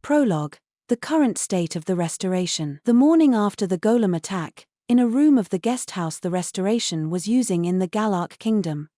Prologue, the current state of the Restoration. The morning after the golem attack, in a room of the guest house the Restoration was using in the Galark Kingdom,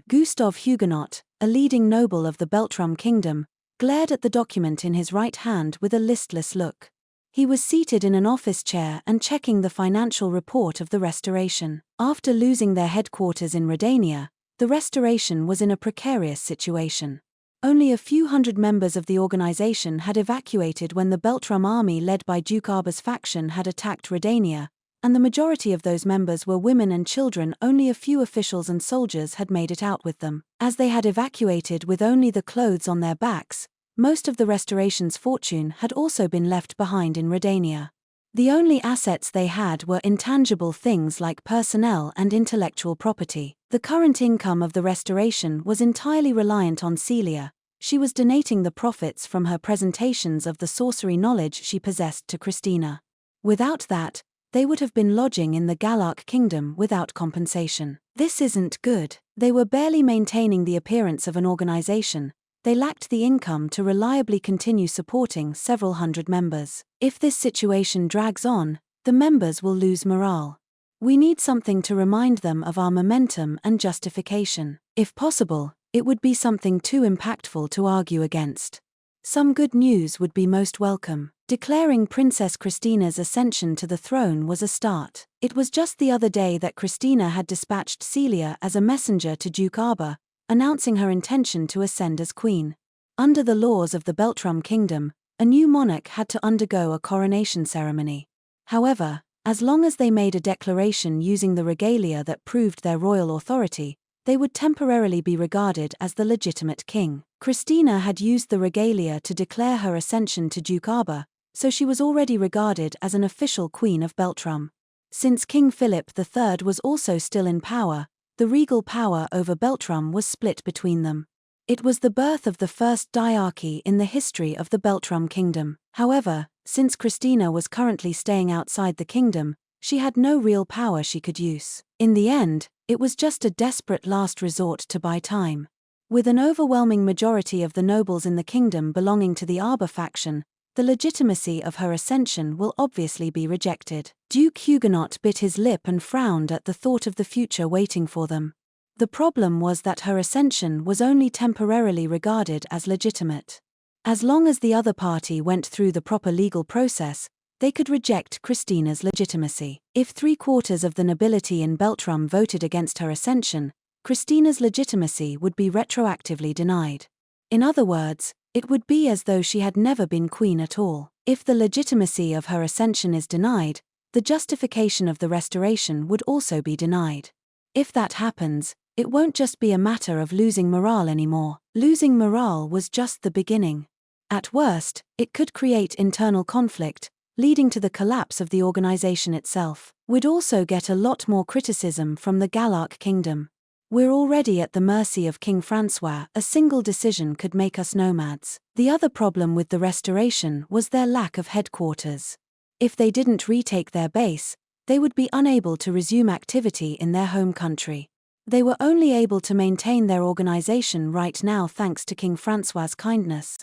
Gustav Huguenot, a leading noble of the Beltrum Kingdom, glared at the document in his right hand with a listless look. He was seated in an office chair and checking the financial report of the Restoration. After losing their headquarters in Redania, the Restoration was in a precarious situation. Only a few hundred members of the organization had evacuated when the Beltrum army led by Duke Arba's faction had attacked Redania, and the majority of those members were women and children. Only a few officials and soldiers had made it out with them. As they had evacuated with only the clothes on their backs, most of the Restoration's fortune had also been left behind in Redania. The only assets they had were intangible things like personnel and intellectual property. The current income of the Restoration was entirely reliant on Celia. She was donating the profits from her presentations of the sorcery knowledge she possessed to Christina. Without that, they would have been lodging in the Galark Kingdom without compensation. This isn't good. They were barely maintaining the appearance of an organization. They lacked the income to reliably continue supporting several hundred members. If this situation drags on, the members will lose morale. We need something to remind them of our momentum and justification. If possible, it would be something too impactful to argue against. Some good news would be most welcome. Declaring Princess Christina's ascension to the throne was a start. It was just the other day that Christina had dispatched Celia as a messenger to Duke Arba, announcing her intention to ascend as queen. Under the laws of the Beltrum Kingdom, a new monarch had to undergo a coronation ceremony. However, as long as they made a declaration using the regalia that proved their royal authority, they would temporarily be regarded as the legitimate king. Christina had used the regalia to declare her ascension to Duke Arba, so she was already regarded as an official queen of Beltrum. Since King Philip III was also still in power, the regal power over Beltrum was split between them. It was the birth of the first diarchy in the history of the Beltrum Kingdom. However, since Christina was currently staying outside the kingdom, she had no real power she could use. In the end, it was just a desperate last resort to buy time. With an overwhelming majority of the nobles in the kingdom belonging to the Arba faction, the legitimacy of her ascension will obviously be rejected. Duke Huguenot bit his lip and frowned at the thought of the future waiting for them. The problem was that her ascension was only temporarily regarded as legitimate. As long as the other party went through the proper legal process, they could reject Christina's legitimacy. If 3/4 of the nobility in Beltrum voted against her ascension, Christina's legitimacy would be retroactively denied. In other words, it would be as though she had never been queen at all. If the legitimacy of her ascension is denied, the justification of the Restoration would also be denied. If that happens, it won't just be a matter of losing morale anymore. Losing morale was just the beginning. At worst, it could create internal conflict, leading to the collapse of the organization itself. We'd also get a lot more criticism from the Galark Kingdom. We're already at the mercy of King Francois. A single decision could make us nomads. The other problem with the Restoration was their lack of headquarters. If they didn't retake their base, they would be unable to resume activity in their home country. They were only able to maintain their organization right now thanks to King Francois's kindness.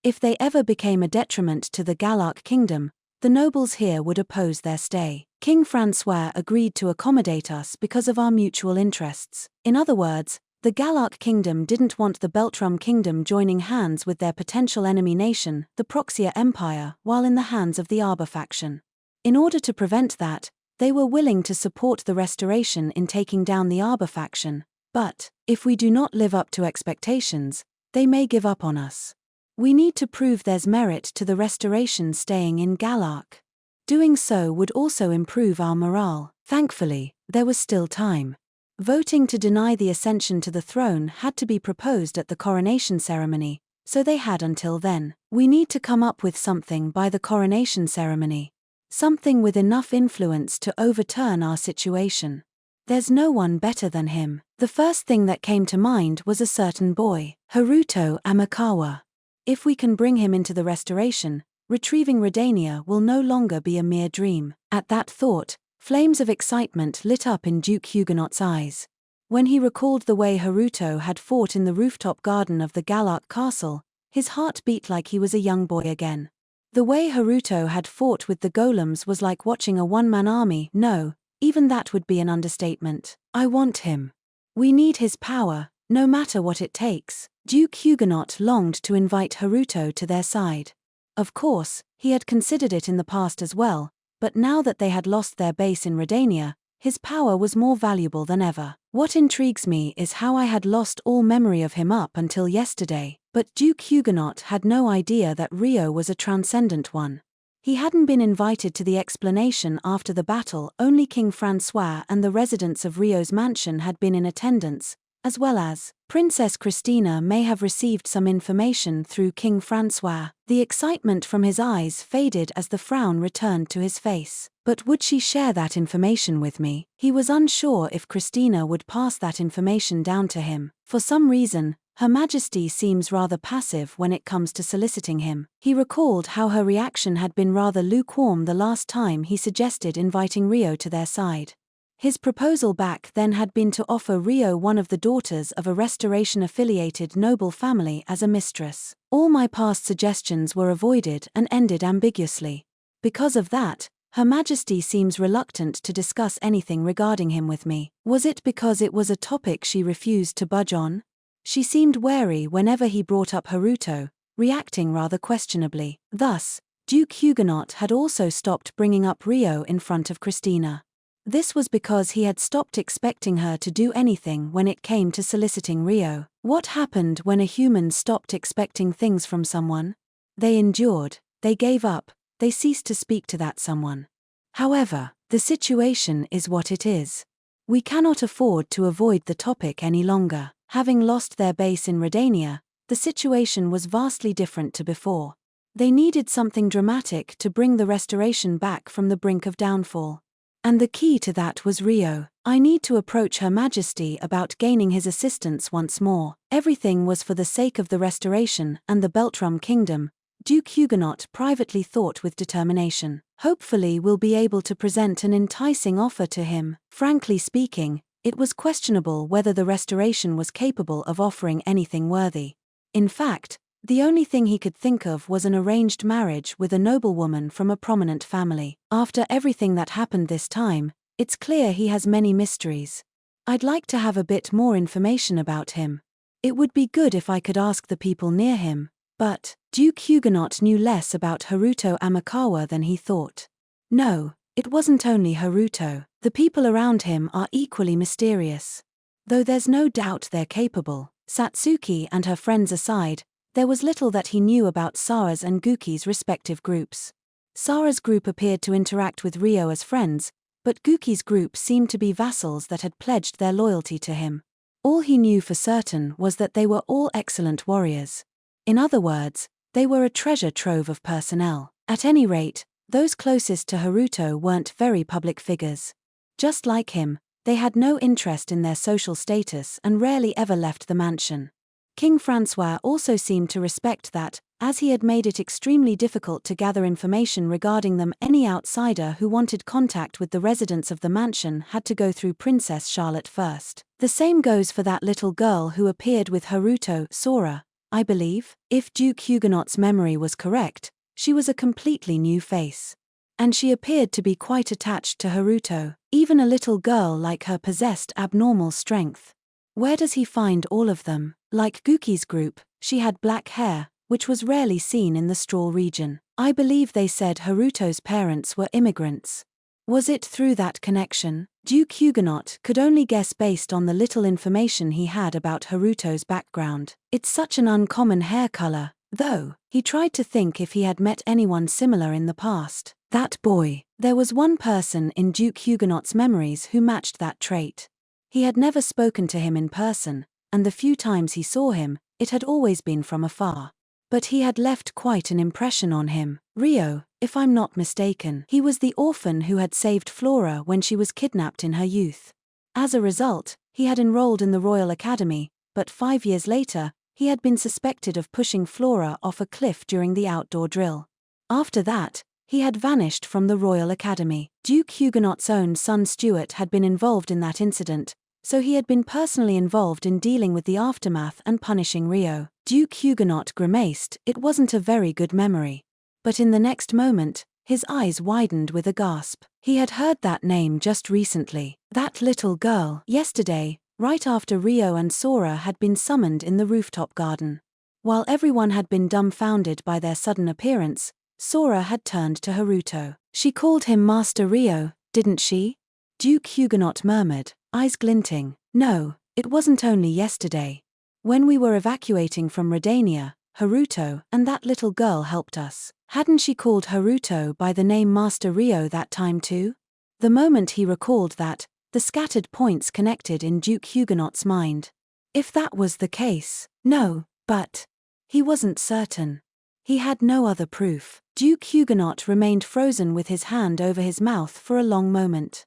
If they ever became a detriment to the Galark Kingdom, the nobles here would oppose their stay. King Francois agreed to accommodate us because of our mutual interests. In other words, the Galark Kingdom didn't want the Beltrum Kingdom joining hands with their potential enemy nation, the Proxia Empire, while in the hands of the Arba faction. In order to prevent that, they were willing to support the Restoration in taking down the Arba faction, but, if we do not live up to expectations, they may give up on us. We need to prove there's merit to the Restoration staying in Galark. Doing so would also improve our morale. Thankfully, there was still time. Voting to deny the ascension to the throne had to be proposed at the coronation ceremony, so they had until then. We need to come up with something by the coronation ceremony. Something with enough influence to overturn our situation. There's no one better than him. The first thing that came to mind was a certain boy, Haruto Amakawa. If we can bring him into the Restoration, retrieving Redania will no longer be a mere dream. At that thought, flames of excitement lit up in Duke Huguenot's eyes. When he recalled the way Haruto had fought in the rooftop garden of the Galark castle, his heart beat like he was a young boy again. The way Haruto had fought with the golems was like watching a one-man army. No, even that would be an understatement. I want him. We need his power, no matter what it takes. Duke Huguenot longed to invite Haruto to their side. Of course, he had considered it in the past as well, but now that they had lost their base in Redania, his power was more valuable than ever. What intrigues me is how I had lost all memory of him up until yesterday, but Duke Huguenot had no idea that Rio was a transcendent one. He hadn't been invited to the explanation after the battle. Only King Francois and the residents of Rio's mansion had been in attendance, as well as Princess Christina may have received some information through King Francois. The excitement from his eyes faded as the frown returned to his face. But would she share that information with me? He was unsure if Christina would pass that information down to him. For some reason, Her Majesty seems rather passive when it comes to soliciting him. He recalled how her reaction had been rather lukewarm the last time he suggested inviting Rio to their side. His proposal back then had been to offer Rio one of the daughters of a Restoration-affiliated noble family as a mistress. All my past suggestions were avoided and ended ambiguously. Because of that, Her Majesty seems reluctant to discuss anything regarding him with me. Was it because it was a topic she refused to budge on? She seemed wary whenever he brought up Haruto, reacting rather questionably. Thus, Duke Huguenot had also stopped bringing up Rio in front of Christina. This was because he had stopped expecting her to do anything when it came to soliciting Rio. What happened when a human stopped expecting things from someone? They endured, they gave up, they ceased to speak to that someone. However, the situation is what it is. We cannot afford to avoid the topic any longer. Having lost their base in Redania, the situation was vastly different to before. They needed something dramatic to bring the restoration back from the brink of downfall. And the key to that was Rio. I need to approach Her Majesty about gaining his assistance once more. Everything was for the sake of the restoration and the Beltrum Kingdom, Duke Huguenot privately thought with determination. Hopefully we'll be able to present an enticing offer to him. Frankly speaking, it was questionable whether the restoration was capable of offering anything worthy. In fact, the only thing he could think of was an arranged marriage with a noblewoman from a prominent family. After everything that happened this time, it's clear he has many mysteries. I'd like to have a bit more information about him. It would be good if I could ask the people near him, but Duke Huguenot knew less about Haruto Amakawa than he thought. No, it wasn't only Haruto. The people around him are equally mysterious. Though there's no doubt they're capable. Satsuki and her friends aside, there was little that he knew about Sara's and Guki's respective groups. Sara's group appeared to interact with Rio as friends, but Guki's group seemed to be vassals that had pledged their loyalty to him. All he knew for certain was that they were all excellent warriors. In other words, they were a treasure trove of personnel. At any rate, those closest to Haruto weren't very public figures. Just like him, they had no interest in their social status and rarely ever left the mansion. King Francois also seemed to respect that, as he had made it extremely difficult to gather information regarding them. Any outsider who wanted contact with the residents of the mansion had to go through Princess Charlotte first. The same goes for that little girl who appeared with Haruto, Sora, I believe. If Duke Huguenot's memory was correct, she was a completely new face. And she appeared to be quite attached to Haruto. Even a little girl like her possessed abnormal strength. Where does he find all of them? Like Guki's group, she had black hair, which was rarely seen in the Straw region. I believe they said Haruto's parents were immigrants. Was it through that connection? Duke Huguenot could only guess based on the little information he had about Haruto's background. It's such an uncommon hair color, though. He tried to think if he had met anyone similar in the past. That boy. There was one person in Duke Huguenot's memories who matched that trait. He had never spoken to him in person, and the few times he saw him, it had always been from afar. But he had left quite an impression on him. Rio, if I'm not mistaken. He was the orphan who had saved Flora when she was kidnapped in her youth. As a result, he had enrolled in the Royal Academy, but 5 years later, he had been suspected of pushing Flora off a cliff during the outdoor drill. After that, he had vanished from the Royal Academy. Duke Huguenot's own son Stuart had been involved in that incident, so he had been personally involved in dealing with the aftermath and punishing Rio. Duke Huguenot grimaced. It wasn't a very good memory. But in the next moment, his eyes widened with a gasp. He had heard that name just recently. That little girl. Yesterday, right after Ryo and Sora had been summoned in the rooftop garden. While everyone had been dumbfounded by their sudden appearance, Sora had turned to Haruto. She called him Master Ryo, didn't she? Duke Huguenot murmured, eyes glinting. No, it wasn't only yesterday. When we were evacuating from Redania, Haruto and that little girl helped us. Hadn't she called Haruto by the name Master Ryo that time too? The moment he recalled that, the scattered points connected in Duke Huguenot's mind. If that was the case, no, but he wasn't certain. He had no other proof. Duke Huguenot remained frozen with his hand over his mouth for a long moment.